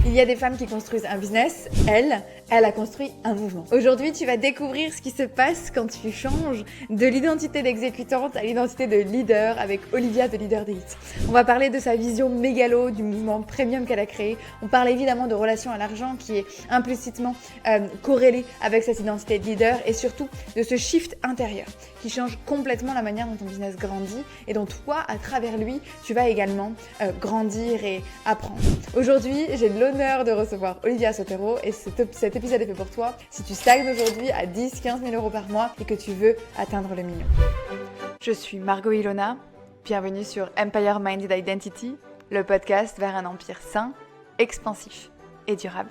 Il y a des femmes qui construisent un business, elle a construit un mouvement. Aujourd'hui, tu vas découvrir ce qui se passe quand tu changes de l'identité d'exécutante à l'identité de leader avec Olivia de Leader d'Élite. On va parler de sa vision mégalo du mouvement premium qu'elle a créé. On parle évidemment de relation à l'argent qui est implicitement corrélée avec cette identité de leader et surtout de ce shift intérieur qui change complètement la manière dont ton business grandit et dont toi, à travers lui, tu vas également grandir et apprendre. Aujourd'hui, j'ai l'honneur de recevoir Olivia Sotero et cet épisode est fait pour toi si tu stagnes aujourd'hui à 10-15 000 euros par mois et que tu veux atteindre le million. Je suis Margot Ilona, bienvenue sur Empire Minded Identity, le podcast vers un empire sain, expansif et durable.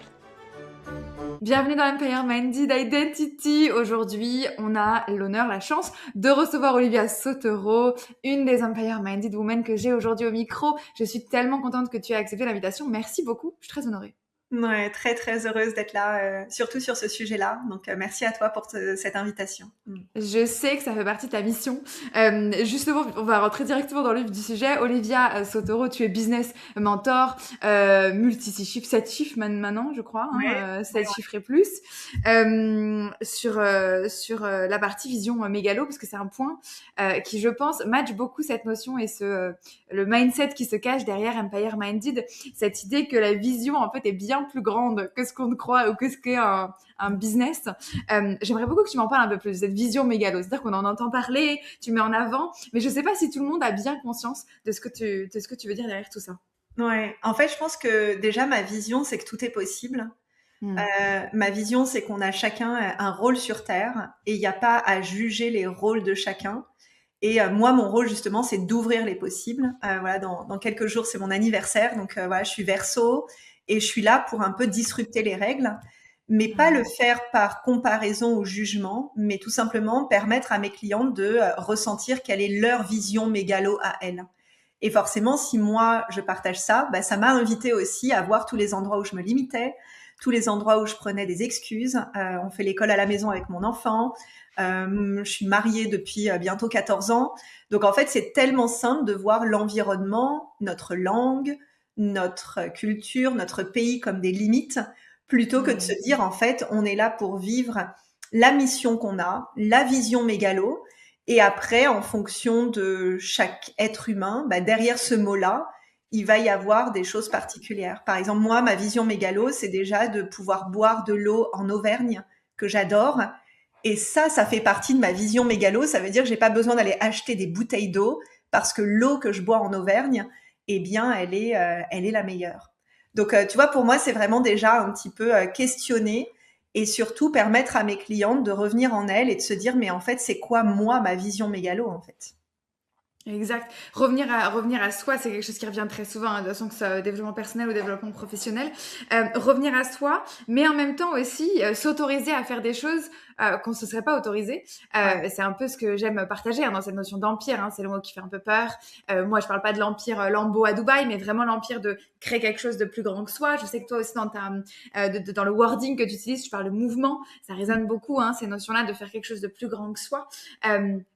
Bienvenue dans Empire Minded Identity. Aujourd'hui, on a l'honneur, la chance de recevoir Olivia Sotero, une des Empire Minded Women que j'ai aujourd'hui au micro. Je suis tellement contente que tu aies accepté l'invitation. Merci beaucoup, je suis très honorée. Ouais, très très heureuse d'être là, surtout sur ce sujet-là. Donc merci à toi pour cette invitation. Je sais que ça fait partie de ta mission. Justement, on va rentrer directement dans le vif du sujet. Olivia Sotero, tu es business mentor, multi-6 chiffres, 7 chiffres maintenant, je crois, hein, 7 chiffres et plus, sur la partie vision mégalo, parce que c'est un point qui, je pense, match beaucoup cette notion et le mindset qui se cache derrière Empire Minded, cette idée que la vision, en fait, est bien plus grande que ce qu'on ne croit ou que ce qu'est un business. J'aimerais beaucoup que tu m'en parles un peu plus de cette vision mégalo. C'est-à-dire qu'on en entend parler, tu mets en avant, mais je sais pas si tout le monde a bien conscience de ce que tu veux dire derrière tout ça. Ouais, en fait, je pense que déjà ma vision, c'est que tout est possible. Ma vision, c'est qu'on a chacun un rôle sur Terre et il n'y a pas à juger les rôles de chacun. Et moi, mon rôle, justement, c'est d'ouvrir les possibles. Voilà, dans quelques jours, c'est mon anniversaire. Donc, voilà, je suis Verseau et je suis là pour un peu disrupter les règles, mais pas le faire par comparaison ou jugement, mais tout simplement permettre à mes clientes de ressentir quelle est leur vision mégalo à elles. Et forcément, si moi, je partage ça, bah, ça m'a invité aussi à voir tous les endroits où je me limitais, tous les endroits où je prenais des excuses. On fait l'école à la maison avec mon enfant. Je suis mariée depuis bientôt 14 ans. Donc, en fait, c'est tellement simple de voir l'environnement, notre langue, notre culture, notre pays comme des limites, plutôt que de se dire, en fait, on est là pour vivre la mission qu'on a, la vision mégalo. Et après, en fonction de chaque être humain, bah, derrière ce mot-là, il va y avoir des choses particulières. Par exemple, moi, ma vision mégalo, c'est déjà de pouvoir boire de l'eau en Auvergne, que j'adore. Et ça fait partie de ma vision mégalo. Ça veut dire que j'ai pas besoin d'aller acheter des bouteilles d'eau parce que l'eau que je bois en Auvergne, eh bien, elle est la meilleure. Donc, tu vois, pour moi, c'est vraiment déjà un petit peu questionner et surtout permettre à mes clientes de revenir en elles et de se dire, mais en fait, c'est quoi, moi, ma vision mégalo, en fait? Exact. Revenir à soi, c'est quelque chose qui revient très souvent, hein, de toute façon que ce soit développement personnel ou développement professionnel. Revenir à soi, mais en même temps aussi s'autoriser à faire des choses qu'on ne se serait pas autorisé. C'est un peu ce que j'aime partager dans cette notion d'empire. C'est le mot qui fait un peu peur. Moi, je parle pas de l'empire Lambeau à Dubaï, mais vraiment l'empire de créer quelque chose de plus grand que soi. Je sais que toi aussi, dans le wording que tu utilises, tu parles de mouvement. Ça résonne beaucoup, ces notions-là de faire quelque chose de plus grand que soi.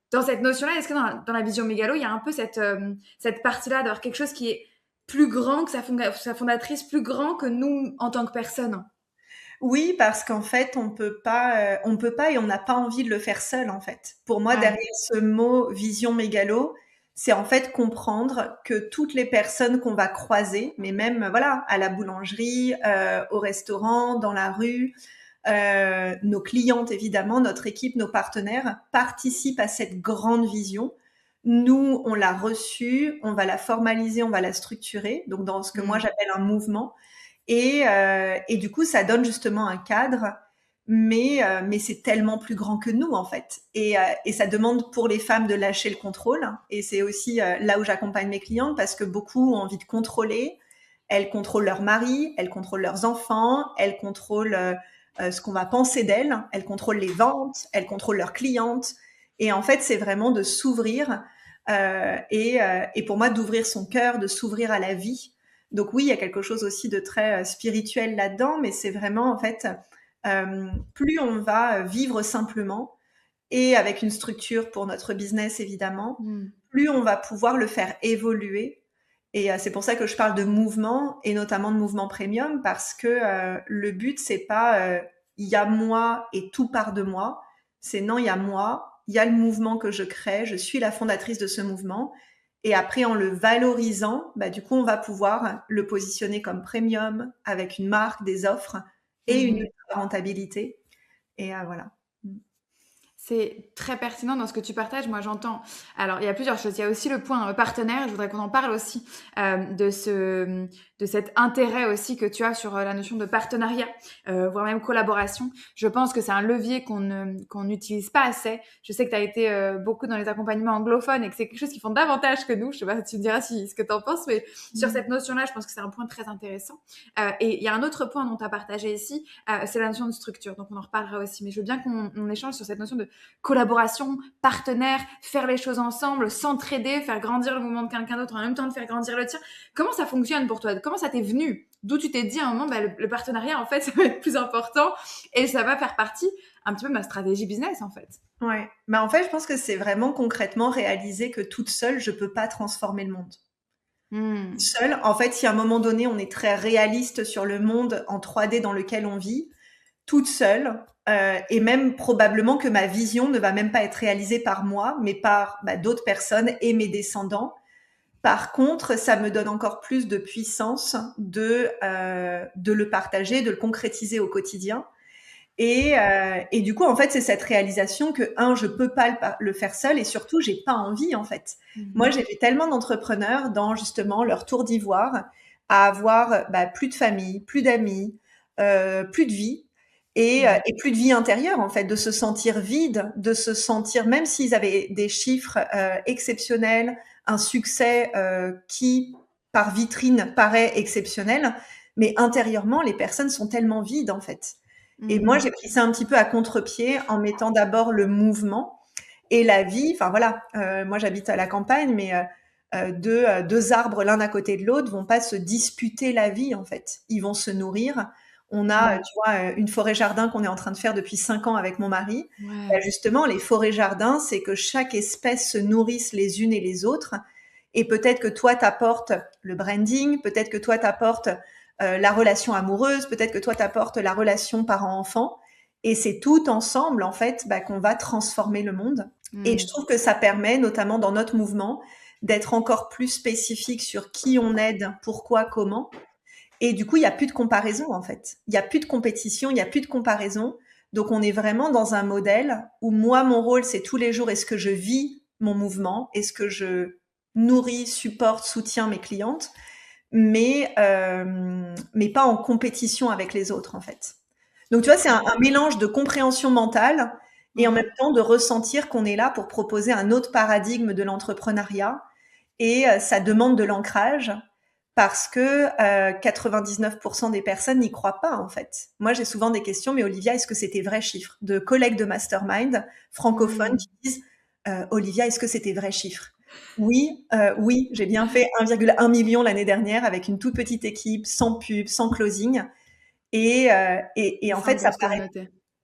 Dans cette notion-là, est-ce que dans la vision mégalo, il y a un peu cette partie-là d'avoir quelque chose qui est plus grand que sa fondatrice, plus grand que nous en tant que personne? Oui, parce qu'en fait, on peut pas et on n'a pas envie de le faire seul, en fait. Pour moi, derrière ce mot vision mégalo, c'est en fait comprendre que toutes les personnes qu'on va croiser, mais même voilà, à la boulangerie, au restaurant, dans la rue, nos clientes évidemment, notre équipe, nos partenaires participent à cette grande vision. Nous, on l'a reçue, on va la formaliser, on va la structurer, donc dans ce que moi j'appelle un mouvement. Et du coup, ça donne justement un cadre, mais c'est tellement plus grand que nous en fait. Et ça demande pour les femmes de lâcher le contrôle. Et c'est aussi là où j'accompagne mes clientes parce que beaucoup ont envie de contrôler. Elles contrôlent leur mari, elles contrôlent leurs enfants, elles contrôlent ce qu'on va penser d'elles, elles contrôlent les ventes, elles contrôlent leurs clientes. Et en fait, c'est vraiment de s'ouvrir et pour moi d'ouvrir son cœur, de s'ouvrir à la vie. Donc oui, il y a quelque chose aussi de très spirituel là-dedans, mais c'est vraiment en fait, plus on va vivre simplement et avec une structure pour notre business évidemment, plus on va pouvoir le faire évoluer Et c'est pour ça que je parle de mouvement et notamment de mouvement premium parce que le but, c'est pas il y a moi et tout part de moi. C'est non, il y a moi, il y a le mouvement que je crée, je suis la fondatrice de ce mouvement. Et après, en le valorisant, bah, du coup, on va pouvoir le positionner comme premium avec une marque, des offres et une rentabilité. Et voilà. C'est très pertinent dans ce que tu partages. Moi, j'entends. Alors, il y a plusieurs choses. Il y a aussi le point partenaire. Je voudrais qu'on en parle aussi de cet intérêt aussi que tu as sur la notion de partenariat, voire même collaboration. Je pense que c'est un levier qu'on n'utilise pas assez. Je sais que tu as été beaucoup dans les accompagnements anglophones et que c'est quelque chose qu'ils font davantage que nous. Je sais pas, tu me diras ce que tu en penses, mais sur cette notion-là, je pense que c'est un point très intéressant. Et il y a un autre point dont tu as partagé ici, c'est la notion de structure. Donc, on en reparlera aussi. Mais je veux bien qu'on échange sur cette notion de collaboration, partenaire, faire les choses ensemble, s'entraider, faire grandir le mouvement de quelqu'un d'autre en même temps de faire grandir le tien. Comment ça fonctionne pour toi? Comment ça t'est venu? D'où tu t'es dit à un moment, le partenariat, en fait, ça va être plus important et ça va faire partie un petit peu de ma stratégie business, en fait. Ouais. Bah, en fait, je pense que c'est vraiment concrètement réaliser que toute seule, je peux pas transformer le monde. Seule, en fait, si à un moment donné, on est très réaliste sur le monde en 3D dans lequel on vit, toute seule, et même probablement que ma vision ne va même pas être réalisée par moi, mais par d'autres personnes et mes descendants. Par contre, ça me donne encore plus de puissance de le partager, de le concrétiser au quotidien. Et du coup, en fait, c'est cette réalisation que, je peux pas le faire seule et surtout, j'ai pas envie, en fait. Moi, j'ai vu tellement d'entrepreneurs dans justement leur tour d'ivoire à avoir plus de famille, plus d'amis, plus de vie et plus de vie intérieure, en fait, de se sentir vide, de se sentir, même s'ils avaient des chiffres exceptionnels, un succès qui, par vitrine, paraît exceptionnel, mais intérieurement, les personnes sont tellement vides, en fait. Et moi, j'ai pris ça un petit peu à contre-pied en mettant d'abord le mouvement et la vie. Enfin voilà, moi j'habite à la campagne, mais deux arbres l'un à côté de l'autre vont pas se disputer la vie en fait. Ils vont se nourrir. On a, tu vois, une forêt-jardin qu'on est en train de faire depuis 5 ans avec mon mari. Ouais. Justement, les forêts-jardins, c'est que chaque espèce se nourrisse les unes et les autres. Et peut-être que toi, t'apportes le branding, peut-être que toi, t'apportes la relation amoureuse, peut-être que toi, t'apportes la relation parent-enfant. Et c'est tout ensemble, en fait, qu'on va transformer le monde. Et je trouve que ça permet, notamment dans notre mouvement, d'être encore plus spécifique sur qui on aide, pourquoi, comment. Et du coup, il n'y a plus de comparaison, en fait. Il n'y a plus de compétition, il n'y a plus de comparaison. Donc, on est vraiment dans un modèle où moi, mon rôle, c'est tous les jours, est-ce que je vis mon mouvement? Est-ce que je nourris, supporte, soutiens mes clientes? Mais pas en compétition avec les autres, en fait. Donc, tu vois, c'est un mélange de compréhension mentale et en même temps de ressentir qu'on est là pour proposer un autre paradigme de l'entrepreneuriat. Et ça demande de l'ancrage parce que 99% des personnes n'y croient pas, en fait. Moi, j'ai souvent des questions, mais Olivia, est-ce que c'était vrai chiffre? De collègues de mastermind francophones qui disent Olivia, est-ce que c'était vrai chiffre? Oui, oui, j'ai bien fait 1,1 million l'année dernière avec une toute petite équipe, sans pub, sans closing. Et en fait, ça paraît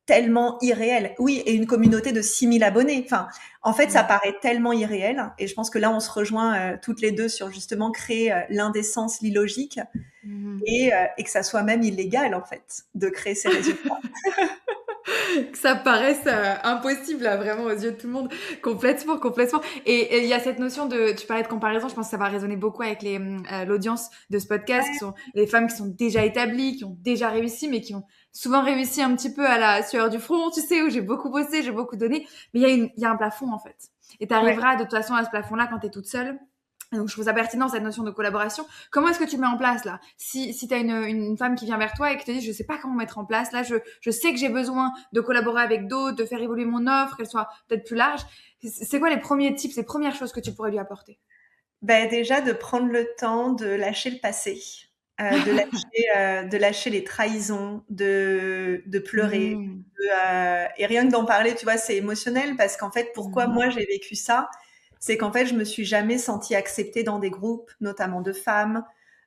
tellement irréel. Oui, et une communauté de 6 000 abonnés. Enfin, en fait, ça paraît tellement irréel. Et je pense que là, on se rejoint toutes les deux sur justement créer l'indécence, l'illogique et que ça soit même illégal, en fait, de créer ces résultats. Que ça paraisse impossible là, vraiment aux yeux de tout le monde, complètement. Et il y a cette notion tu parlais de comparaison, je pense que ça va résonner beaucoup avec l'audience de ce podcast, qui sont les femmes qui sont déjà établies, qui ont déjà réussi, mais qui ont souvent réussi un petit peu à la sueur du front, tu sais, où j'ai beaucoup bossé, j'ai beaucoup donné, mais il y a un plafond en fait. Et tu arriveras de toute façon à ce plafond-là quand tu es toute seule. Donc, je trouve ça pertinent, cette notion de collaboration. Comment est-ce que tu mets en place, là? Si tu as une femme qui vient vers toi et qui te dit, je sais pas comment mettre en place, là, je sais que j'ai besoin de collaborer avec d'autres, de faire évoluer mon offre, qu'elle soit peut-être plus large. C'est quoi les premiers tips, les premières choses que tu pourrais lui apporter? Déjà, de prendre le temps de lâcher le passé, de lâcher les trahisons, de pleurer. Et rien que d'en parler, tu vois, c'est émotionnel parce qu'en fait, pourquoi moi j'ai vécu ça? C'est qu'en fait, je me suis jamais sentie acceptée dans des groupes, notamment de femmes.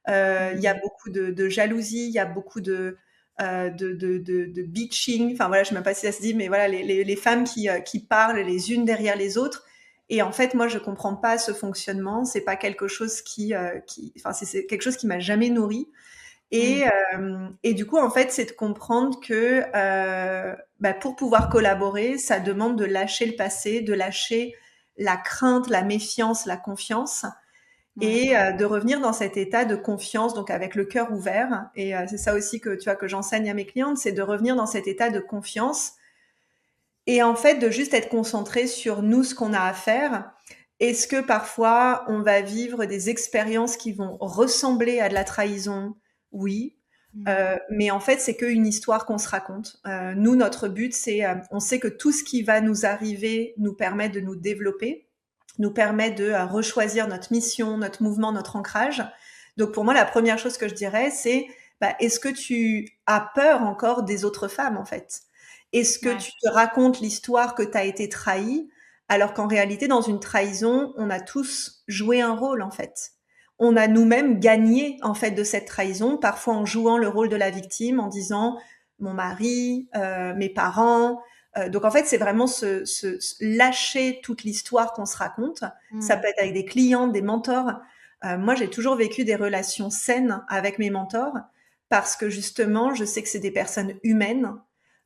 Il y a beaucoup de jalousie, il y a beaucoup de bitching. Enfin voilà, je ne sais même pas si ça se dit, mais voilà, les femmes qui parlent les unes derrière les autres. Et en fait, moi, je comprends pas ce fonctionnement. C'est pas quelque chose enfin, c'est quelque chose qui m'a jamais nourri. Et du coup, en fait, c'est de comprendre que pour pouvoir collaborer, ça demande de lâcher le passé, de lâcher la crainte, la méfiance, la confiance, et de revenir dans cet état de confiance, donc avec le cœur ouvert. Et c'est ça aussi que tu vois que j'enseigne à mes clientes, c'est de revenir dans cet état de confiance et en fait de juste être concentré sur nous, ce qu'on a à faire. Est-ce que parfois on va vivre des expériences qui vont ressembler à de la trahison? Oui. Mais en fait, c'est qu'une histoire qu'on se raconte. Nous, notre but, c'est, on sait que tout ce qui va nous arriver nous permet de nous développer, nous permet de rechoisir notre mission, notre mouvement, notre ancrage. Donc pour moi, la première chose que je dirais, c'est est-ce que tu as peur encore des autres femmes, en fait? Est-ce que tu te racontes l'histoire que tu as été trahie, alors qu'en réalité, dans une trahison, on a tous joué un rôle, en fait. On a nous-mêmes gagné, en fait, de cette trahison, parfois en jouant le rôle de la victime, en disant mon mari, mes parents. Donc, en fait, c'est vraiment lâcher toute l'histoire qu'on se raconte. Ça peut être avec des clients, des mentors. Moi, j'ai toujours vécu des relations saines avec mes mentors parce que justement, je sais que c'est des personnes humaines.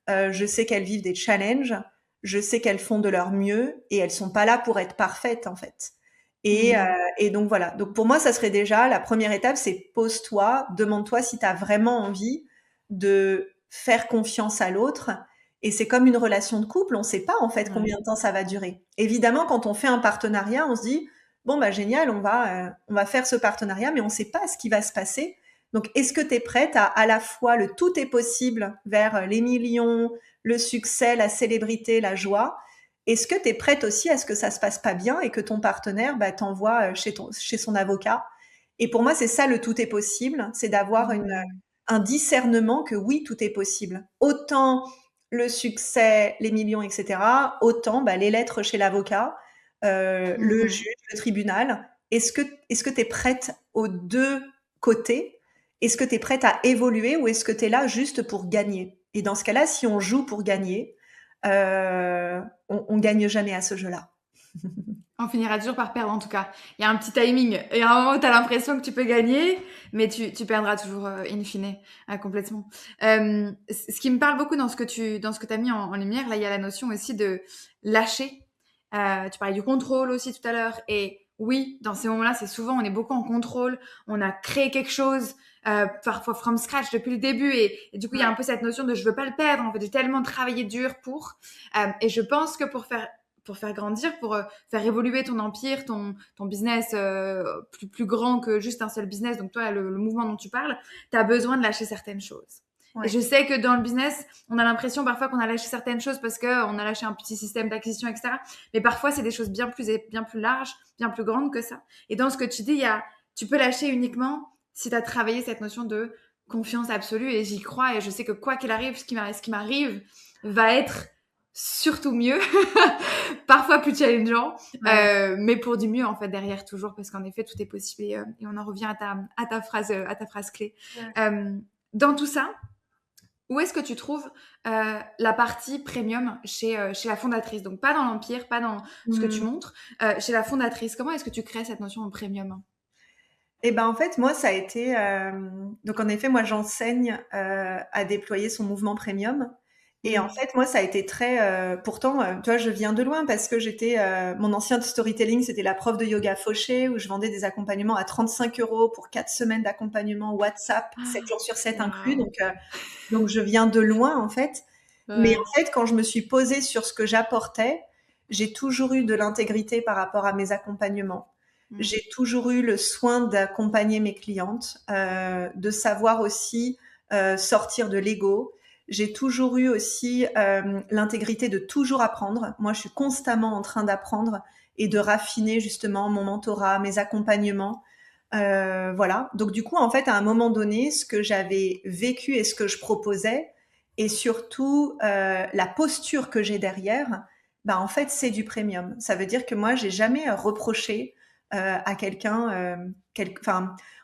Je sais qu'elles vivent des challenges. Je sais qu'elles font de leur mieux et elles sont pas là pour être parfaites, en fait. Et donc voilà. Donc pour moi, ça serait déjà la première étape, c'est pose-toi, demande-toi si tu as vraiment envie de faire confiance à l'autre. Et c'est comme une relation de couple, on ne sait pas en fait combien de temps ça va durer. Évidemment, quand on fait un partenariat, on se dit bon bah génial, on va faire ce partenariat, mais on ne sait pas ce qui va se passer. Donc est-ce que tu es prête à la fois le tout est possible vers les millions, le succès, la célébrité, la joie? Est-ce que tu es prête aussi à ce que ça se passe pas bien et que ton partenaire t'envoie chez son avocat? Et pour moi, c'est ça le tout est possible, c'est d'avoir un discernement que oui, tout est possible. Autant le succès, les millions, etc., autant les lettres chez l'avocat, le juge, le tribunal. Est-ce que tu es prête aux deux côtés? Est-ce que tu es prête à évoluer ou est-ce que tu es là juste pour gagner? Et dans ce cas-là, si on joue pour gagner, on gagne jamais à ce jeu-là. On finira toujours par perdre en tout cas. Il y a un petit timing. Il y a un moment où tu as l'impression que tu peux gagner, mais tu perdras toujours in fine, complètement. Ce qui me parle beaucoup dans ce que tu as mis en lumière, là, il y a la notion aussi de lâcher. Tu parlais du contrôle aussi tout à l'heure. Et oui, dans ces moments-là, c'est souvent, on est beaucoup en contrôle. On a créé quelque chose, parfois from scratch depuis le début. Et du coup, il y a un peu cette notion de je veux pas le perdre. En fait, j'ai tellement travaillé dur pour. Et je pense que pour faire grandir, pour faire évoluer ton empire, ton business plus grand que juste un seul business, donc toi, le mouvement dont tu parles, tu as besoin de lâcher certaines choses. Ouais. Et je sais que dans le business, on a l'impression parfois qu'on a lâché certaines choses parce qu'on a lâché un petit système d'acquisition, etc. Mais parfois, c'est des choses bien plus larges, bien plus grandes que ça. Et dans ce que tu dis, tu peux lâcher uniquement si tu as travaillé cette notion de confiance absolue. Et j'y crois. Et je sais que quoi qu'il arrive, ce qui m'arrive va être surtout mieux, parfois plus challengeant, mais pour du mieux en fait derrière toujours, parce qu'en effet tout est possible et on en revient à ta phrase clé. Dans tout ça, où est-ce que tu trouves la partie premium chez la fondatrice? Donc pas dans l'empire, pas dans ce que tu montres, chez la fondatrice. Comment est-ce que tu crées cette notion de premium? Eh ben en fait moi ça a été donc en effet moi j'enseigne à déployer son mouvement premium. Et en fait, moi, ça a été très... pourtant, tu vois, je viens de loin parce que j'étais... mon ancien storytelling, c'était la prof de yoga Fauché où je vendais des accompagnements à 35 € pour 4 semaines d'accompagnement WhatsApp, 7 jours sur 7 inclus. Donc, je viens de loin, en fait. Ouais. Mais en fait, quand je me suis posée sur ce que j'apportais, j'ai toujours eu de l'intégrité par rapport à mes accompagnements. J'ai toujours eu le soin d'accompagner mes clientes, de savoir aussi sortir de l'ego. J'ai toujours eu aussi l'intégrité de toujours apprendre. Moi, je suis constamment en train d'apprendre et de raffiner justement mon mentorat, mes accompagnements. Voilà. Donc du coup, en fait, à un moment donné, ce que j'avais vécu et ce que je proposais, et surtout la posture que j'ai derrière, en fait, c'est du premium. Ça veut dire que moi, j'ai jamais reproché à quelqu'un,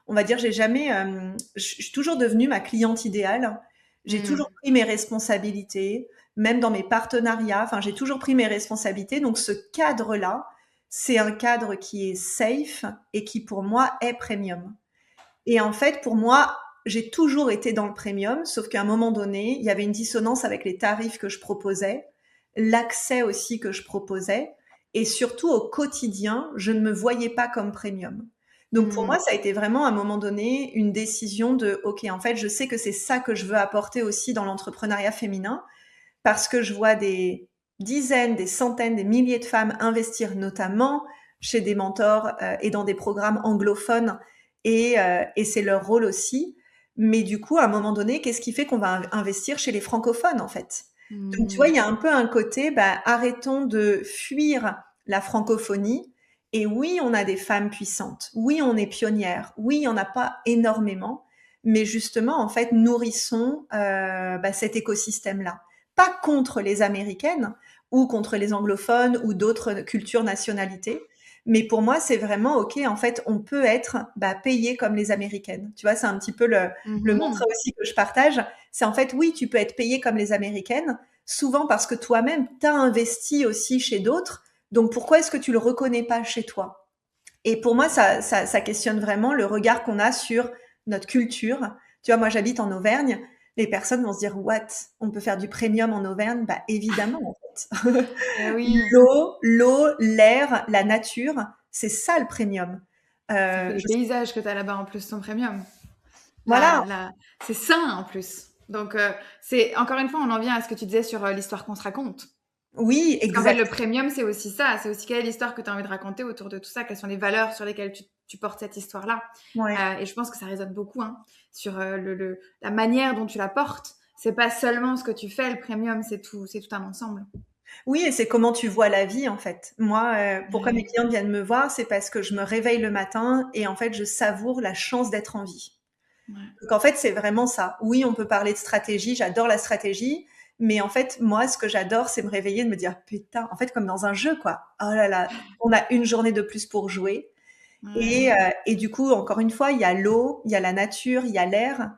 on va dire, je suis toujours devenue ma cliente idéale. J'ai toujours pris mes responsabilités, même dans mes partenariats. Enfin, j'ai toujours pris mes responsabilités. Donc, ce cadre-là, c'est un cadre qui est safe et qui pour moi est premium. Et en fait, pour moi, j'ai toujours été dans le premium, sauf qu'à un moment donné, il y avait une dissonance avec les tarifs que je proposais, l'accès aussi que je proposais, et surtout au quotidien, je ne me voyais pas comme premium. Donc pour moi, ça a été vraiment à un moment donné une décision de, OK, en fait, je sais que c'est ça que je veux apporter aussi dans l'entrepreneuriat féminin, parce que je vois des dizaines, des centaines, des milliers de femmes investir notamment chez des mentors et dans des programmes anglophones et c'est leur rôle aussi. Mais du coup, à un moment donné, qu'est-ce qui fait qu'on va investir chez les francophones en fait? Donc tu vois, il y a un peu un côté, arrêtons de fuir la francophonie. Et oui, on a des femmes puissantes. Oui, on est pionnières. Oui, il n'y en a pas énormément. Mais justement, en fait, nourrissons cet écosystème-là. Pas contre les Américaines ou contre les anglophones ou d'autres cultures, nationalités. Mais pour moi, c'est vraiment, OK, en fait, on peut être payé comme les Américaines. Tu vois, c'est un petit peu le mantra aussi que je partage. C'est en fait, oui, tu peux être payé comme les Américaines, souvent parce que toi-même, tu as investi aussi chez d'autres. Donc, pourquoi est-ce que tu le reconnais pas chez toi? Et pour moi, ça questionne vraiment le regard qu'on a sur notre culture. Tu vois, moi, j'habite en Auvergne. Les personnes vont se dire, what? On peut faire du premium en Auvergne? Bah, évidemment, en fait. Eh oui, L'eau, l'air, la nature, c'est ça le premium. ça fait les Je paysages que tu as là-bas en plus, ton premium. Voilà, C'est sain en plus. Donc, c'est encore une fois, on en vient à ce que tu disais sur l'histoire qu'on se raconte. oui, Parce qu'en fait, exact. le premium, c'est aussi ça. C'est aussi quelle est l'histoire que tu as envie de raconter autour de tout ça. Quelles sont les valeurs sur lesquelles tu portes cette histoire-là. Ouais. Et je pense que ça résonne beaucoup sur la manière dont tu la portes. C'est pas seulement ce que tu fais, le premium, c'est tout un ensemble. Oui, et c'est comment tu vois la vie, en fait. Moi, pourquoi mes Ouais. clientes viennent me voir, c'est parce que je me réveille le matin et en fait, je savoure la chance d'être en vie. Ouais. Donc en fait, c'est vraiment ça. Oui, on peut parler de stratégie, j'adore la stratégie, mais en fait, moi, ce que j'adore, c'est me réveiller, de me dire putain, en fait, comme dans un jeu, quoi. Oh là là, on a une journée de plus pour jouer. Ouais. Et du coup, encore une fois, il y a l'eau, il y a la nature, il y a l'air,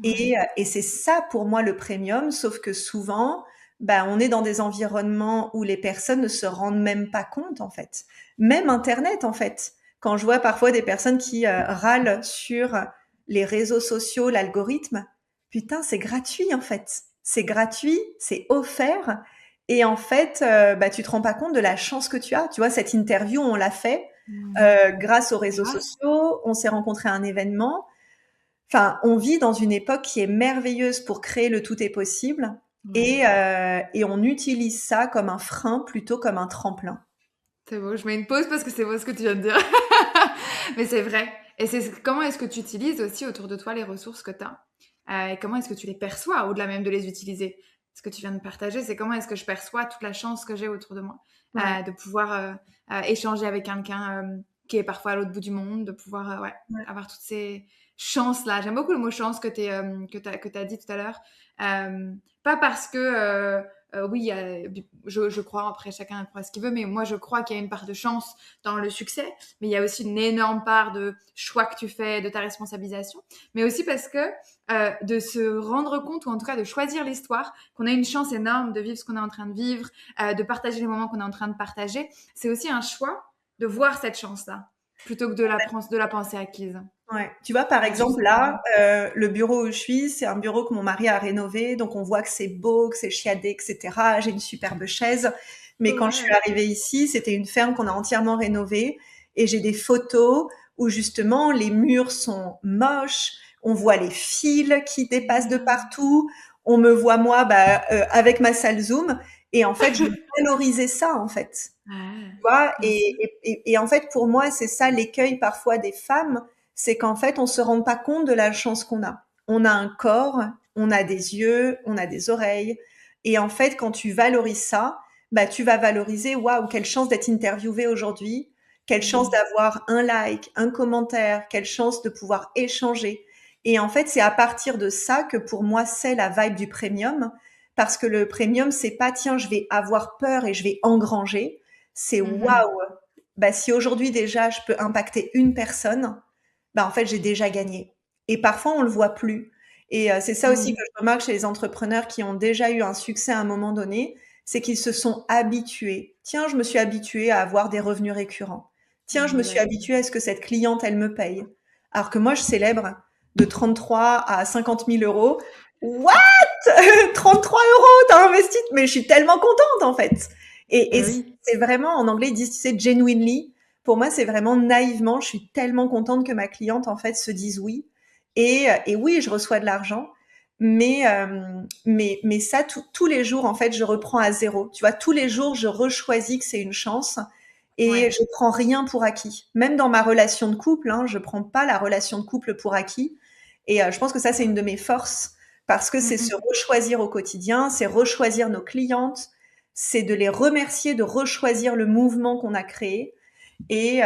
Ouais. et c'est ça pour moi le premium. Sauf que souvent, on est dans des environnements où les personnes ne se rendent même pas compte, en fait. Même Internet, en fait. Quand je vois parfois des personnes qui râlent sur les réseaux sociaux, l'algorithme, putain, c'est gratuit, en fait. C'est gratuit, c'est offert. Et en fait, tu te rends pas compte de la chance que tu as. Tu vois, cette interview, on l'a fait grâce aux réseaux Grâce. sociaux. On s'est rencontrés à un événement. Enfin, on vit dans une époque qui est merveilleuse pour créer le tout est possible Ouais. et on utilise ça comme un frein plutôt comme un tremplin. C'est beau. Je mets une pause parce que c'est beau ce que tu viens de dire. Mais c'est vrai. Et c'est comment est-ce que tu utilises aussi autour de toi les ressources que tu as et comment est-ce que tu les perçois au-delà même de les utiliser. Ce que tu viens de partager, c'est comment est-ce que je perçois toute la chance que j'ai autour de moi Ouais, de pouvoir échanger avec quelqu'un qui est parfois à l'autre bout du monde, de pouvoir ouais, avoir toutes ces chances-là. J'aime beaucoup le mot chance que tu as dit tout à l'heure. Pas parce que oui, je crois, après chacun croit ce qu'il veut, mais moi je crois qu'il y a une part de chance dans le succès, mais il y a aussi une énorme part de choix que tu fais, de ta responsabilisation, mais aussi parce que de se rendre compte, ou en tout cas de choisir l'histoire, qu'on a une chance énorme de vivre ce qu'on est en train de vivre, de partager les moments qu'on est en train de partager, c'est aussi un choix de voir cette chance-là, plutôt que de la penser acquise. ouais. Tu vois, par Je exemple, sais pas. là, le bureau où je suis, c'est un bureau que mon mari a rénové, donc on voit que c'est beau, que c'est chiadé, etc. J'ai une superbe chaise. Mais quand je suis Ouais. arrivée ici, c'était une ferme qu'on a entièrement rénovée et j'ai des photos où justement les murs sont moches, on voit les fils qui dépassent de partout, on me voit moi avec ma salle Zoom et en fait, je valorisais ça en fait. Ouais, Tu vois? bien sûr. Et en fait, pour moi, c'est ça l'écueil parfois des femmes, c'est qu'en fait, on se rend pas compte de la chance qu'on a. On a un corps, on a des yeux, on a des oreilles. Et en fait, quand tu valorises ça, tu vas valoriser, waouh, quelle chance d'être interviewée aujourd'hui, quelle chance Mm. d'avoir un like, un commentaire, quelle chance de pouvoir échanger. Et en fait, c'est à partir de ça que pour moi, c'est la vibe du premium. Parce que le premium, c'est pas, tiens, je vais avoir peur et je vais engranger. C'est Mhm. waouh! Si aujourd'hui déjà je peux impacter une personne, en fait j'ai déjà gagné. Et parfois on le voit plus. Et c'est ça aussi Mm. que je remarque chez les entrepreneurs qui ont déjà eu un succès à un moment donné, c'est qu'ils se sont habitués. Tiens, je me suis habituée à avoir des revenus récurrents. Tiens, je me suis habituée à ce que cette cliente, elle me paye. Alors que moi, je célèbre de 33 à 50 000 euros. What? 33 euros, t'as investi? Mais je suis tellement contente, en fait. Et Oui. c'est vraiment, en anglais, ils disent, tu sais, genuinely. Pour moi, c'est vraiment naïvement, je suis tellement contente que ma cliente, en fait, se dise oui. Et oui, je reçois de l'argent. Mais ça, tous les jours, en fait, je reprends à zéro. Tu vois, tous les jours, je rechoisis que c'est une chance et je prends rien pour acquis. Même dans ma relation de couple, hein, je prends pas la relation de couple pour acquis. Et je pense que ça, c'est une de mes forces parce que c'est se rechoisir au quotidien, c'est rechoisir nos clientes, c'est de les remercier, de rechoisir le mouvement qu'on a créé. Et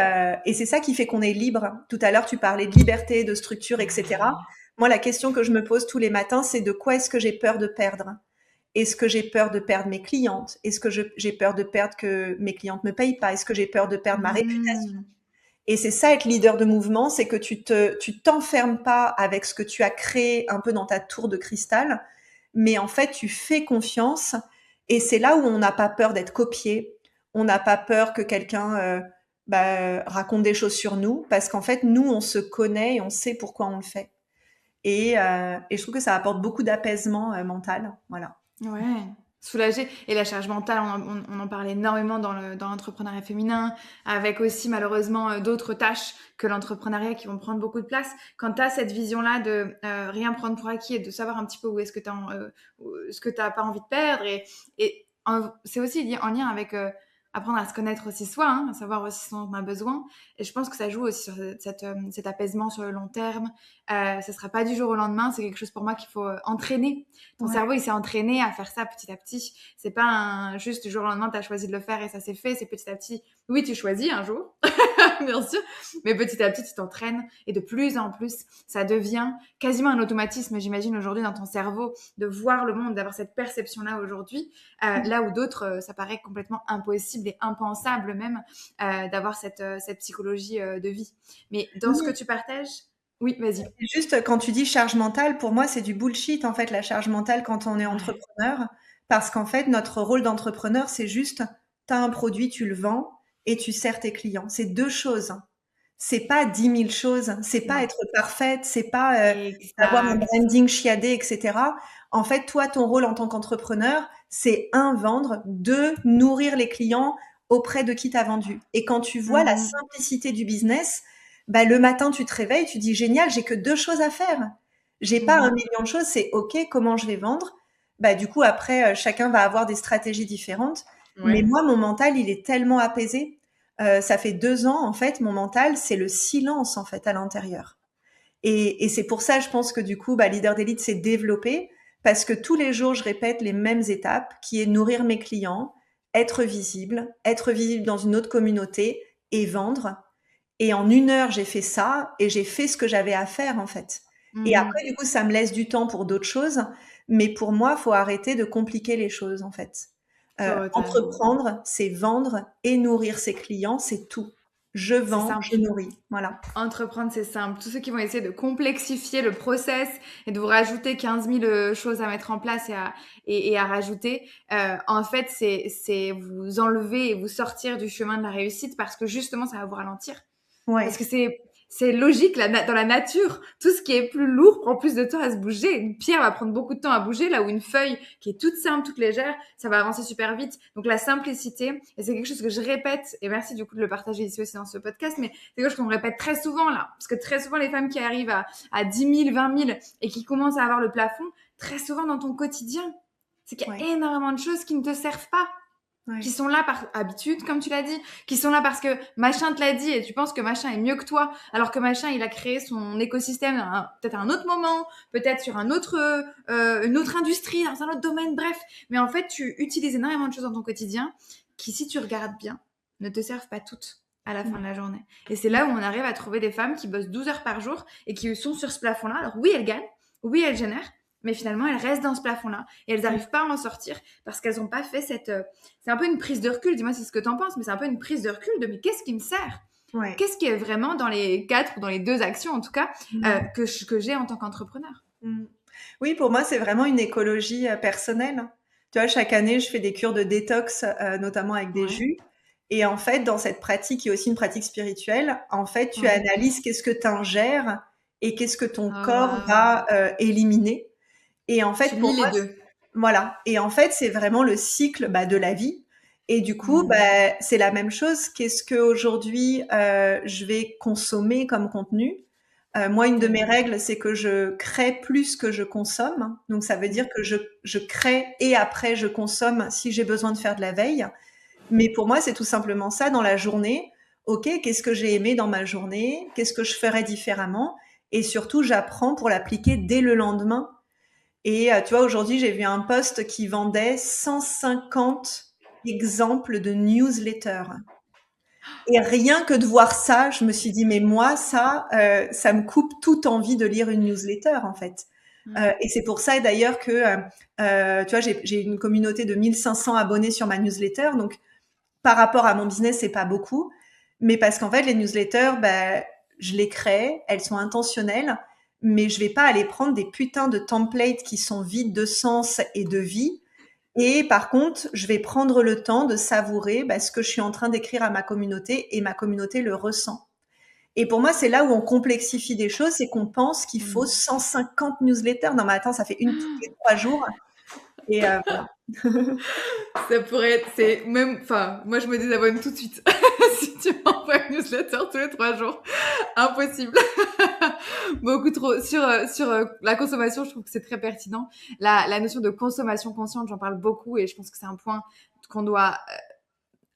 c'est ça qui fait qu'on est libre. Tout à l'heure, tu parlais de liberté, de structure, etc. Moi, la question que je me pose tous les matins, c'est de quoi est-ce que j'ai peur de perdre? Est-ce que j'ai peur de perdre mes clientes? Est-ce que j'ai peur de perdre que mes clientes me payent pas? Est-ce que j'ai peur de perdre ma réputation? Et c'est ça être leader de mouvement, c'est que tu t'enfermes pas avec ce que tu as créé un peu dans ta tour de cristal, mais en fait, tu fais confiance et c'est là où on n'a pas peur d'être copié. On n'a pas peur que quelqu'un raconte des choses sur nous parce qu'en fait, nous, on se connaît et on sait pourquoi on le fait. Et je trouve que ça apporte beaucoup d'apaisement mental. Voilà. Ouais, soulager. Et la charge mentale, on en parle énormément dans l'entrepreneuriat féminin, avec aussi malheureusement d'autres tâches que l'entrepreneuriat qui vont prendre beaucoup de place. Quand tu as cette vision-là de rien prendre pour acquis et de savoir un petit peu où est-ce que tu ce que tu n'as pas envie de perdre, c'est aussi en lien avec apprendre à se connaître aussi soi, hein, à savoir aussi ce dont on a besoin. Et je pense que ça joue aussi sur cet apaisement sur le long terme. Ça ne sera pas du jour au lendemain, c'est quelque chose pour moi qu'il faut entraîner. Ton cerveau, il s'est entraîné à faire ça petit à petit. C'est pas juste du jour au lendemain, tu as choisi de le faire et ça s'est fait. C'est petit à petit. Oui, tu choisis un jour, bien sûr, mais petit à petit, tu t'entraînes et de plus en plus, ça devient quasiment un automatisme, j'imagine, aujourd'hui dans ton cerveau, de voir le monde, d'avoir cette perception-là aujourd'hui, là où d'autres, ça paraît complètement impossible et impensable même d'avoir cette psychologie de vie. Mais dans ce que tu partages, oui, vas-y. Juste quand tu dis charge mentale, pour moi, c'est du bullshit, en fait, la charge mentale quand on est entrepreneur. Parce qu'en fait, notre rôle d'entrepreneur, c'est juste, tu as un produit, tu le vends et tu sers tes clients. C'est deux choses. C'est pas 10 000 choses. C'est pas être parfaite. C'est pas avoir un branding chiadé, etc. En fait, toi, ton rôle en tant qu'entrepreneur, c'est vendre, deux, nourrir les clients auprès de qui t'as vendu. Et quand tu vois la simplicité du business, bah, le matin, tu te réveilles, tu dis génial, j'ai que deux choses à faire. J'ai pas 1 million de choses, c'est OK, comment je vais vendre? Bah, du coup, après, chacun va avoir des stratégies différentes. Mais moi, mon mental, il est tellement apaisé. Ça fait 2 ans, en fait, mon mental, c'est le silence, en fait, à l'intérieur. Et c'est pour ça, je pense que du coup, Leader d'élite s'est développé parce que tous les jours, je répète les mêmes étapes qui est nourrir mes clients, être visible dans une autre communauté et vendre. Et en 1 heure, j'ai fait ça et j'ai fait ce que j'avais à faire, en fait. Et après, du coup, ça me laisse du temps pour d'autres choses. Mais pour moi, faut arrêter de compliquer les choses, en fait. Entreprendre, c'est vendre et nourrir ses clients, c'est tout. Je vends, je nourris. Voilà. Entreprendre, c'est simple. Tous ceux qui vont essayer de complexifier le process et de vous rajouter 15 000 choses à mettre en place et à rajouter, en fait, c'est vous enlever et vous sortir du chemin de la réussite parce que justement, ça va vous ralentir. Ouais. Parce que c'est logique, dans la nature, tout ce qui est plus lourd prend plus de temps à se bouger. Une pierre va prendre beaucoup de temps à bouger, là où une feuille qui est toute simple, toute légère, ça va avancer super vite. Donc la simplicité, et c'est quelque chose que je répète, et merci du coup de le partager ici aussi dans ce podcast, mais c'est quelque chose qu'on répète très souvent là, parce que très souvent les femmes qui arrivent à 10 000, 20 000 et qui commencent à avoir le plafond, très souvent dans ton quotidien, c'est qu'il y a énormément de choses qui ne te servent pas. Qui sont là par habitude, comme tu l'as dit, qui sont là parce que machin te l'a dit et tu penses que machin est mieux que toi, alors que machin, il a créé son écosystème peut-être à un autre moment, peut-être sur une autre industrie, dans un autre domaine, bref. Mais en fait, tu utilises énormément de choses dans ton quotidien qui, si tu regardes bien, ne te servent pas toutes à la fin de la journée. Et c'est là où on arrive à trouver des femmes qui bossent 12 heures par jour et qui sont sur ce plafond-là. Alors oui, elles gagnent, oui, elles génèrent, mais finalement, elles restent dans ce plafond-là et elles n'arrivent pas à en sortir parce qu'elles n'ont pas fait c'est un peu une prise de recul, dis-moi si c'est ce que tu en penses, mais c'est un peu une prise de recul de mais qu'est-ce qui me sert? Qu'est-ce qui est vraiment dans les 4 ou dans les 2 actions en tout cas que j'ai en tant qu'entrepreneur? Oui, pour moi, c'est vraiment une écologie personnelle. Tu vois, chaque année, je fais des cures de détox, notamment avec des Ouais. jus. Et en fait, dans cette pratique, qui est aussi une pratique spirituelle, en fait, tu Ouais. analyses qu'est-ce que tu ingères et qu'est-ce que ton Ah, corps waouh. va éliminer. Et en Tu fait, lis pour les moi, deux. voilà. Et en fait, c'est vraiment le cycle de la vie. Et du coup, Mm. c'est la même chose. Qu'est-ce qu'aujourd'hui je vais consommer comme contenu? Moi, une de mes Tellement. règles, c'est que je crée plus que je consomme. Donc, ça veut dire que je crée et après je consomme si j'ai besoin de faire de la veille. Mais pour moi, c'est tout simplement ça dans la journée. OK, qu'est-ce que j'ai aimé dans ma journée? Qu'est-ce que je ferais différemment? Et surtout, j'apprends pour l'appliquer dès le lendemain. Et tu vois, aujourd'hui, j'ai vu un post qui vendait 150 exemples de newsletters. Et rien que de voir ça, je me suis dit, mais moi, ça me coupe toute envie de lire une newsletter, en fait. Et c'est pour ça d'ailleurs que, tu vois, j'ai une communauté de 1500 abonnés sur ma newsletter. Donc, par rapport à mon business, c'est pas beaucoup. Mais parce qu'en fait, les newsletters, je les crée, elles sont intentionnelles, mais je vais pas aller prendre des putains de templates qui sont vides de sens et de vie. Et par contre, je vais prendre le temps de savourer ce que je suis en train d'écrire à ma communauté et ma communauté le ressent. Et pour moi, c'est là où on complexifie des choses, c'est qu'on pense qu'il faut Mm. 150 newsletters. Non, mais attends, ça fait une tous les 3 jours. Et voilà. Ça pourrait être, c'est même, enfin, moi je me désabonne tout de suite. Si tu m'envoies une newsletter tous les 3 jours, impossible. Beaucoup trop. Sur la consommation, je trouve que c'est très pertinent. La notion de consommation consciente, j'en parle beaucoup et je pense que c'est un point qu'on doit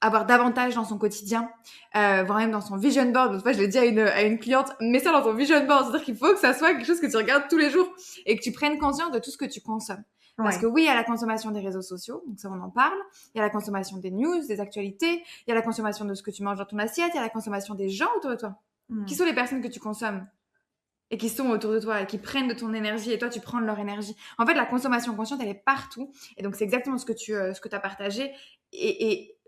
avoir davantage dans son quotidien, voire même dans son vision board. Une fois, je l'ai dit à une cliente, mets ça dans ton vision board. C'est-à-dire qu'il faut que ça soit quelque chose que tu regardes tous les jours et que tu prennes conscience de tout ce que tu consommes. Parce Ouais. que oui, il y a la consommation des réseaux sociaux, donc ça on en parle. Il y a la consommation des news, des actualités. Il y a la consommation de ce que tu manges dans ton assiette. Il y a la consommation des gens autour de toi. Qui Mm. sont les personnes que tu consommes et qui sont autour de toi et qui prennent de ton énergie et toi tu prends de leur énergie. En fait, la consommation consciente, elle est partout. Et donc c'est exactement ce que tu as partagé. Et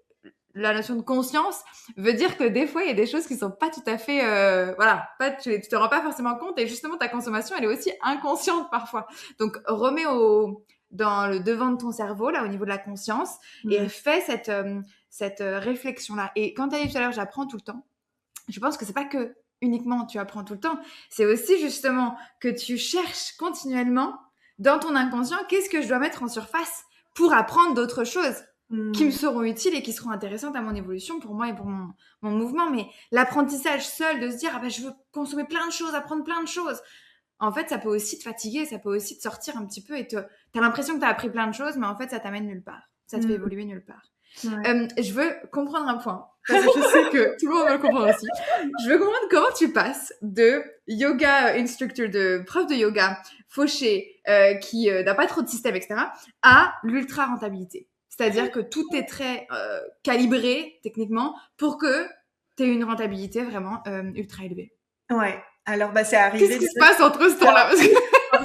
la notion de conscience veut dire que des fois, il y a des choses qui sont pas tout à fait, voilà, pas, tu te rends pas forcément compte et justement, ta consommation, elle est aussi inconsciente parfois. Donc, remets dans le devant de ton cerveau, là, au niveau de la conscience et Mm. fais cette réflexion-là. Et quand tu as dit tout à l'heure, j'apprends tout le temps, je pense que c'est pas que uniquement tu apprends tout le temps, c'est aussi justement que tu cherches continuellement dans ton inconscient, qu'est-ce que je dois mettre en surface pour apprendre d'autres choses qui me Mm. seront utiles et qui seront intéressantes à mon évolution, pour moi et pour mon mouvement. Mais l'apprentissage seul, de se dire, ah ben, je veux consommer plein de choses, apprendre plein de choses, en fait, ça peut aussi te fatiguer, ça peut aussi te sortir un petit peu et t'as l'impression que t'as appris plein de choses, mais en fait, ça t'amène nulle part. Ça te fait Mm. évoluer nulle part. Ouais. Je veux comprendre un point, parce que je sais que tout le monde veut le comprendre aussi. Je veux comprendre comment tu passes de yoga instructor, de prof de yoga fauché, qui n'a pas trop de système, etc., à l'ultra rentabilité. C'est-à-dire que tout est très calibré, techniquement, pour que tu aies une rentabilité vraiment ultra élevée. Ouais. Alors, c'est Qu'est-ce arrivé qui se passe entre ce temps-là?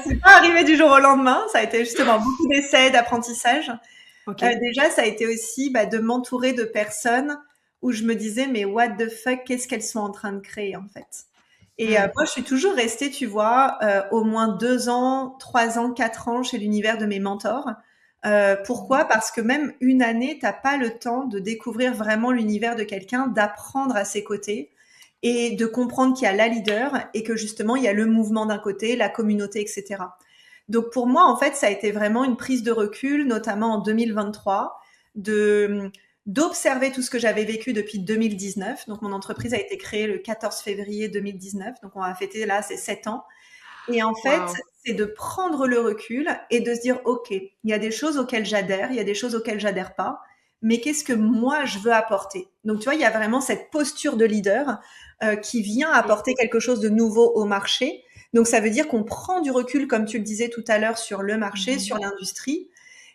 c'est pas arrivé du jour au lendemain. Ça a été justement beaucoup d'essais, d'apprentissage. Ok. Déjà, ça a été aussi de m'entourer de personnes où je me disais, mais what the fuck, qu'est-ce qu'elles sont en train de créer en fait? Et moi, je suis toujours restée, tu vois, au moins 2 ans, 3 ans, 4 ans chez l'univers de mes mentors. Pourquoi? Parce que même une année, t'as pas le temps de découvrir vraiment l'univers de quelqu'un, d'apprendre à ses côtés et de comprendre qu'il y a la leader et que justement, il y a le mouvement d'un côté, la communauté, etc. Donc pour moi, en fait, ça a été vraiment une prise de recul, notamment en 2023, d'observer tout ce que j'avais vécu depuis 2019. Donc mon entreprise a été créée le 14 février 2019, donc on va fêter là ces 7 ans. Et en fait, Wow. c'est de prendre le recul et de se dire, OK, il y a des choses auxquelles j'adhère, il y a des choses auxquelles j'adhère pas, mais qu'est-ce que moi je veux apporter? Donc tu vois, il y a vraiment cette posture de leader qui vient apporter quelque chose de nouveau au marché. Donc ça veut dire qu'on prend du recul, comme tu le disais tout à l'heure, sur le marché, sur l'industrie.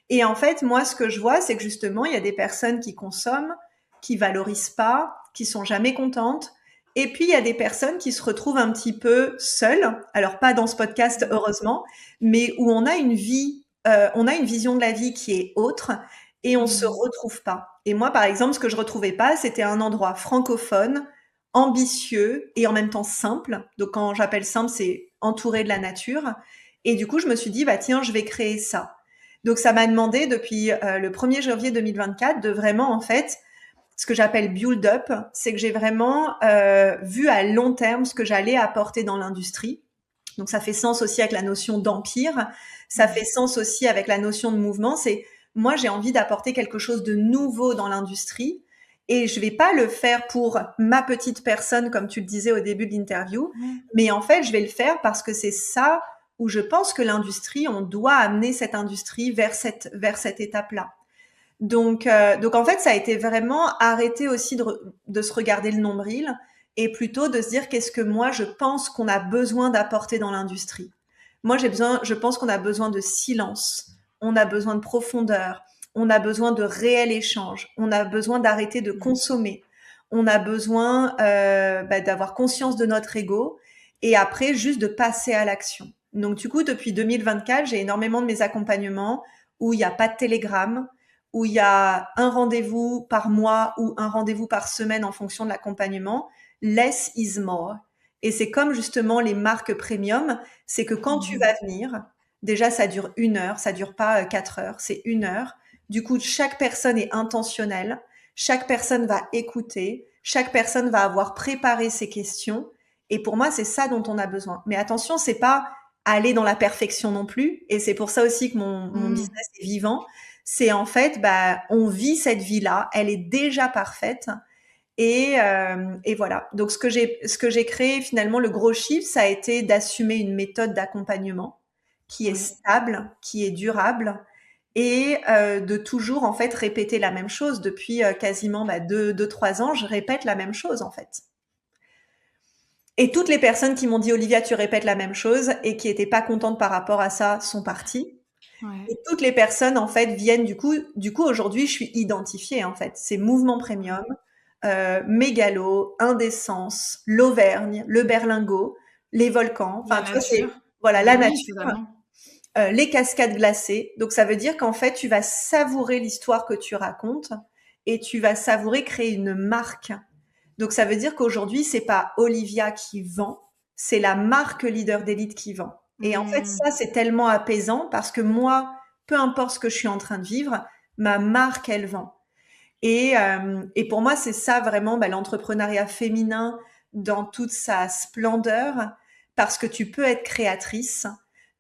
Et en fait, moi, ce que je vois, c'est que justement, il y a des personnes qui consomment, qui valorisent pas, qui sont jamais contentes. Et puis, il y a des personnes qui se retrouvent un petit peu seules. Alors, pas dans ce podcast, heureusement, mais où on a une vie, on a une vision de la vie qui est autre et on se retrouve pas. Et moi, par exemple, ce que je retrouvais pas, c'était un endroit francophone, ambitieux et en même temps simple. Donc, quand j'appelle simple, c'est entouré de la nature. Et du coup, je me suis dit, tiens, je vais créer ça. Donc, ça m'a demandé depuis le 1er janvier 2024 de vraiment, en fait, ce que j'appelle build up, c'est que j'ai vraiment vu à long terme ce que j'allais apporter dans l'industrie. Donc, ça fait sens aussi avec la notion d'empire. Ça fait sens aussi avec la notion de mouvement. C'est, moi, j'ai envie d'apporter quelque chose de nouveau dans l'industrie. Et je vais pas le faire pour ma petite personne, comme tu le disais au début de l'interview. Mais en fait, je vais le faire parce que c'est ça où je pense que l'industrie, on doit amener cette industrie vers cette étape-là. Donc en fait, ça a été vraiment arrêter aussi de se regarder le nombril et plutôt de se dire qu'est-ce que moi je pense qu'on a besoin d'apporter dans l'industrie. Moi, je pense qu'on a besoin de silence, on a besoin de profondeur, on a besoin de réel échange, on a besoin d'arrêter de consommer, on a besoin d'avoir conscience de notre ego et après juste de passer à l'action. Donc du coup, depuis 2024, j'ai énormément de mes accompagnements où il n'y a pas de télégramme, où il y a un rendez-vous par mois ou un rendez-vous par semaine en fonction de l'accompagnement. Less is more. Et c'est comme justement les marques premium, c'est que quand tu vas venir, déjà ça dure 1 heure, ça dure pas 4 heures, c'est 1 heure. Du coup, chaque personne est intentionnelle, chaque personne va écouter, chaque personne va avoir préparé ses questions. Et pour moi, c'est ça dont on a besoin. Mais attention, c'est pas aller dans la perfection non plus. Et c'est pour ça aussi que mon business est vivant. C'est en fait, on vit cette vie-là, elle est déjà parfaite. Et voilà. Donc, ce que j'ai créé, finalement, le gros chiffre, ça a été d'assumer une méthode d'accompagnement qui est stable, qui est durable et de toujours, en fait, répéter la même chose. Depuis quasiment 2-3 ans, je répète la même chose, en fait. Et toutes les personnes qui m'ont dit, Olivia, tu répètes la même chose et qui étaient pas contentes par rapport à ça sont parties. Et toutes les personnes, en fait, viennent du coup, aujourd'hui, je suis identifiée, en fait. C'est Mouvement Premium, Mégalo, Indécence, l'Auvergne, le Berlingot, les volcans. Enfin, tu vois, c'est, voilà, la nature, les cascades glacées. Donc, ça veut dire qu'en fait, tu vas savourer l'histoire que tu racontes et tu vas savourer créer une marque. Donc, ça veut dire qu'aujourd'hui, c'est pas Olivia qui vend, c'est la marque leader d'élite qui vend. Et en fait, ça, c'est tellement apaisant parce que moi, peu importe ce que je suis en train de vivre, ma marque, elle vend. Et pour moi, c'est ça vraiment l'entrepreneuriat féminin dans toute sa splendeur parce que tu peux être créatrice,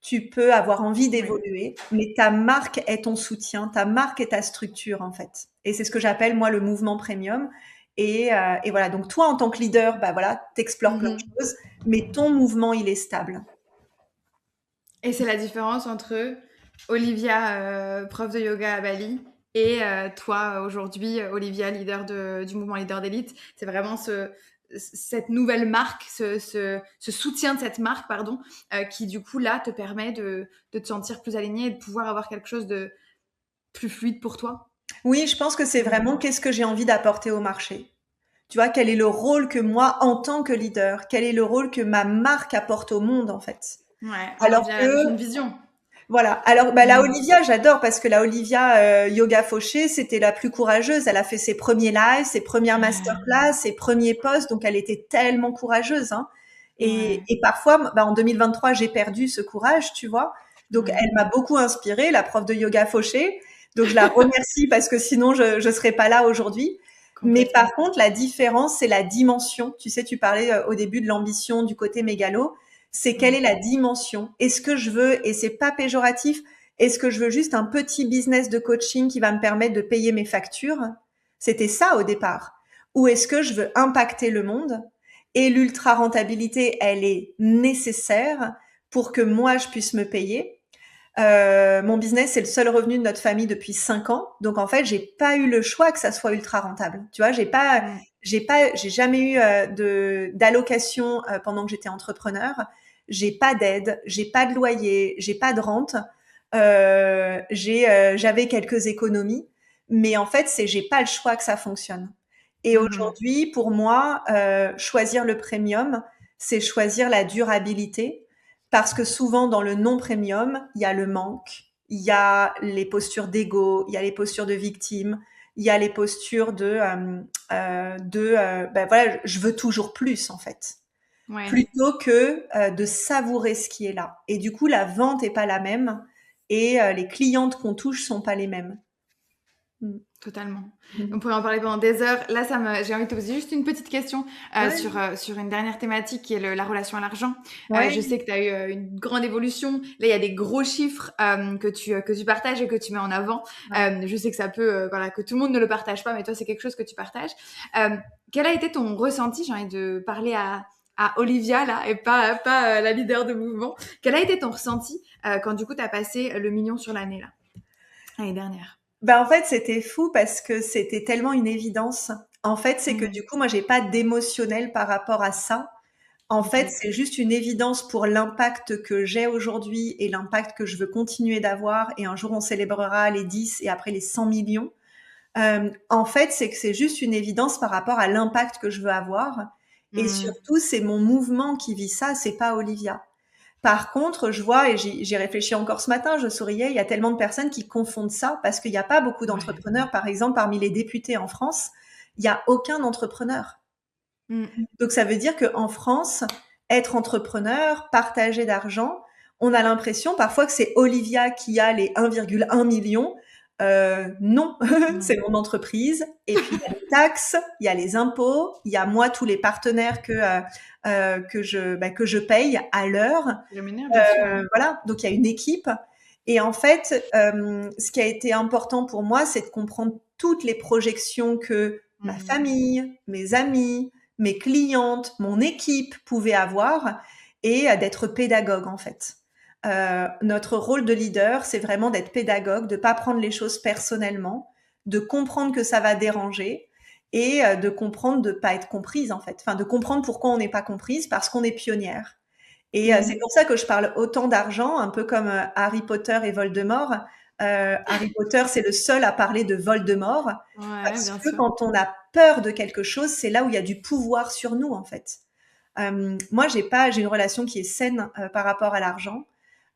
tu peux avoir envie d'évoluer, mais ta marque est ton soutien, ta marque est ta structure en fait. Et c'est ce que j'appelle moi le mouvement premium. Et voilà, donc toi en tant que leader, voilà, t'explores plein de choses, mais ton mouvement, il est stable. Et c'est la différence entre Olivia, prof de yoga à Bali, et toi, aujourd'hui, Olivia, leader du mouvement Leader d'Élite. C'est vraiment cette nouvelle marque, ce soutien de cette marque, pardon, qui du coup, là, te permet de te sentir plus aligné et de pouvoir avoir quelque chose de plus fluide pour toi. Oui, je pense que c'est vraiment qu'est-ce que j'ai envie d'apporter au marché. Tu vois, quel est le rôle que moi, en tant que leader, quel est le rôle que ma marque apporte au monde, en fait. Ouais, Alors on que, une vision. voilà. Alors, la Olivia, j'adore parce que la Olivia Yoga Fauché, c'était la plus courageuse. Elle a fait ses premiers lives, ses premières masterclass, ses premiers posts. Donc, elle était tellement courageuse, hein. Et parfois, en 2023, j'ai perdu ce courage, tu vois. Donc, elle m'a beaucoup inspirée, la prof de Yoga Fauché. Donc, je la remercie parce que sinon, je serais pas là aujourd'hui. Mais par contre, la différence, c'est la dimension. Tu sais, tu parlais au début de l'ambition du côté mégalo. C'est quelle est la dimension? Est-ce que je veux, et c'est pas péjoratif, est-ce que je veux juste un petit business de coaching qui va me permettre de payer mes factures? C'était ça au départ. Ou est-ce que je veux impacter le monde? Et l'ultra rentabilité, elle est nécessaire pour que moi, je puisse me payer. Mon business, c'est le seul revenu de notre famille depuis 5 ans. Donc, en fait, j'ai pas eu le choix que ça soit ultra rentable. Tu vois, j'ai jamais eu d'allocation pendant que j'étais entrepreneur. J'ai pas d'aide, j'ai pas de loyer, j'ai pas de rente. J'avais quelques économies, mais en fait, j'ai pas le choix que ça fonctionne. Et aujourd'hui, pour moi, choisir le premium, c'est choisir la durabilité. Parce que souvent, dans le non-premium, il y a le manque, il y a les postures d'ego, il y a les postures de victime, il y a les postures voilà, je veux toujours plus, en fait. Plutôt que de savourer ce qui est là. Et du coup, la vente est pas la même et les clientes qu'on touche sont pas les mêmes. Totalement. On pourrait en parler pendant des heures. Là, j'ai envie de te poser juste une petite question Ouais. sur une dernière thématique qui est la relation à l'argent. Ouais. Je sais que tu as eu une grande évolution. Là, il y a des gros chiffres que tu partages et que tu mets en avant. Je sais que ça peut, que tout le monde ne le partage pas, mais toi, c'est quelque chose que tu partages. Quel a été ton ressenti? J'ai envie de parler à Olivia, là, et pas la leader de mouvement. Quel a été ton ressenti quand, du coup, tu as passé le million sur l'année dernière? En fait, c'était fou parce que c'était tellement une évidence. En fait, c'est que du coup, moi, j'ai pas d'émotionnel par rapport à ça. En fait, c'est juste une évidence pour l'impact que j'ai aujourd'hui et l'impact que je veux continuer d'avoir. Et un jour, on célébrera les 10 et après les 100 millions. En fait, c'est que c'est juste une évidence par rapport à l'impact que je veux avoir. Et surtout, c'est mon mouvement qui vit ça, c'est pas Olivia. Par contre, je vois, et j'y réfléchi encore ce matin, je souriais, il y a tellement de personnes qui confondent ça parce qu'il n'y a pas beaucoup d'entrepreneurs. Par exemple, parmi les députés en France, il n'y a aucun entrepreneur. Donc, ça veut dire qu'en France, être entrepreneur, partager d'argent, on a l'impression parfois que c'est Olivia qui a les 1,1 million. Non, c'est mon entreprise. Et puis, il y a les taxes, il y a les impôts, il y a moi, tous les partenaires que je paye à l'heure. Voilà, donc il y a une équipe. Et en fait, ce qui a été important pour moi, c'est de comprendre toutes les projections que ma famille, mes amis, mes clientes, mon équipe pouvaient avoir et d'être pédagogue en fait. Notre rôle de leader, c'est vraiment d'être pédagogue, de pas prendre les choses personnellement, de comprendre que ça va déranger et de comprendre de pas être comprise en fait. Enfin, de comprendre pourquoi on n'est pas comprise parce qu'on est pionnière. Et c'est pour ça que je parle autant d'argent, un peu comme Harry Potter et Voldemort. Harry Potter, c'est le seul à parler de Voldemort. Parce que quand on a peur de quelque chose, c'est là où il y a du pouvoir sur nous, en fait. Moi, j'ai une relation qui est saine par rapport à l'argent.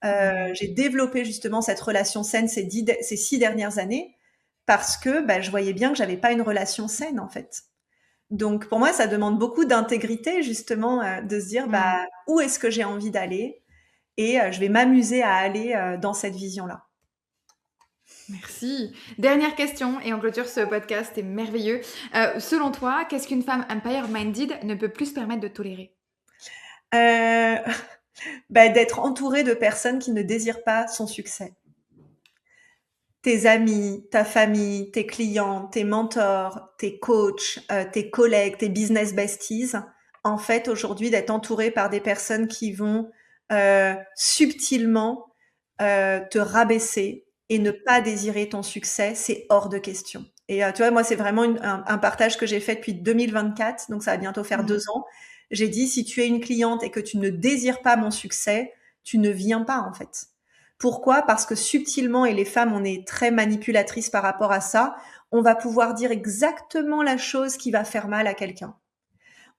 J'ai développé justement cette relation saine ces 6 dernières années parce que je voyais bien que j'avais pas une relation saine, en fait. Donc, pour moi, ça demande beaucoup d'intégrité, justement, de se dire, où est-ce que j'ai envie d'aller? Et je vais m'amuser à aller dans cette vision-là. Merci. Dernière question, et on clôture ce podcast, c'est merveilleux. Selon toi, qu'est-ce qu'une femme empower-minded ne peut plus se permettre de tolérer? D'être entourée de personnes qui ne désirent pas son succès. Tes amis, ta famille, tes clients, tes mentors, tes coachs, tes collègues, tes business besties. En fait, aujourd'hui, d'être entouré par des personnes qui vont subtilement te rabaisser et ne pas désirer ton succès, c'est hors de question. Et tu vois, moi, c'est vraiment un partage que j'ai fait depuis 2024, donc ça va bientôt faire 2 ans. J'ai dit, si tu es une cliente et que tu ne désires pas mon succès, tu ne viens pas, en fait. Pourquoi? Parce que subtilement, et les femmes, on est très manipulatrices par rapport à ça, on va pouvoir dire exactement la chose qui va faire mal à quelqu'un.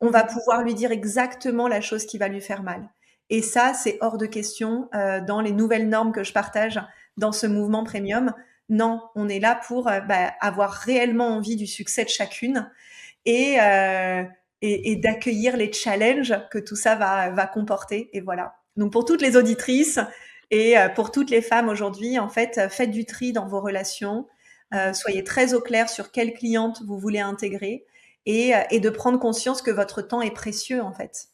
On va pouvoir lui dire exactement la chose qui va lui faire mal. Et ça, c'est hors de question dans les nouvelles normes que je partage dans ce mouvement premium. Non, on est là pour avoir réellement envie du succès de chacune et d'accueillir les challenges que tout ça va comporter. Et voilà. Donc pour toutes les auditrices et pour toutes les femmes aujourd'hui, en fait, faites du tri dans vos relations. Soyez très au clair sur quelle cliente vous voulez intégrer et de prendre conscience que votre temps est précieux, en fait.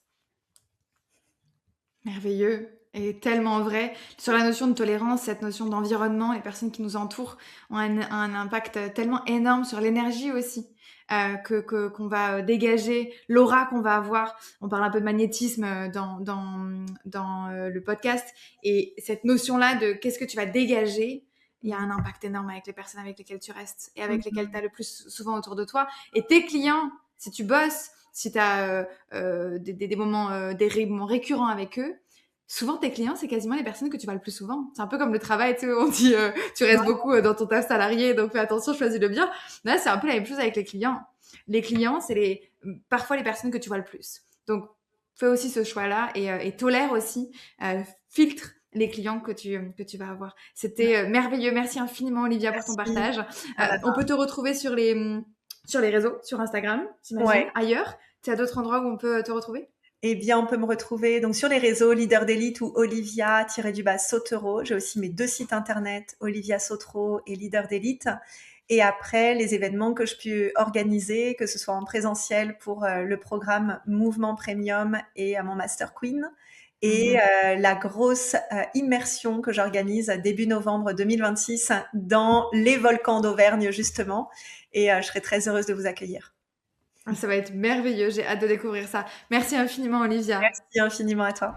Merveilleux et tellement vrai. Sur la notion de tolérance, cette notion d'environnement, les personnes qui nous entourent ont un impact tellement énorme sur l'énergie aussi qu'on va dégager, l'aura qu'on va avoir. On parle un peu de magnétisme dans le podcast. Et cette notion-là de qu'est-ce que tu vas dégager, il y a un impact énorme avec les personnes avec lesquelles tu restes et avec lesquelles tu as le plus souvent autour de toi. Et tes clients, si tu bosses, si tu as des moments récurrents avec eux, souvent tes clients, c'est quasiment les personnes que tu vois le plus souvent. C'est un peu comme le travail, tu sais, on dit tu restes beaucoup dans ton taf salarié, donc fais attention, choisis le bien. Là, c'est un peu la même chose avec les clients. Les clients, c'est parfois les personnes que tu vois le plus. Donc, fais aussi ce choix-là et tolère aussi, filtre les clients que tu vas avoir. C'était merveilleux. Merci infiniment, Olivia, pour ton partage. On peut te retrouver sur les réseaux, sur Instagram, j'imagine, ailleurs. Tu as d'autres endroits où on peut te retrouver? Eh bien, on peut me retrouver donc sur les réseaux Leader d'Élite ou Olivia-Sautereau. J'ai aussi mes 2 sites internet, Olivia Sautereau et Leader d'Élite. Et après, les événements que je peux organiser, que ce soit en présentiel pour le programme Mouvement Premium et mon Master Queen, et la grosse immersion que j'organise début novembre 2026 dans les volcans d'Auvergne, justement. Et je serai très heureuse de vous accueillir. Ça va être merveilleux, j'ai hâte de découvrir ça. Merci infiniment, Olivia. Merci infiniment à toi.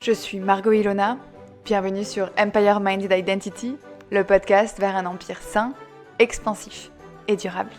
Je suis Margot Ilona, bienvenue sur Empire Minded Identity, le podcast vers un empire sain, expansif et durable.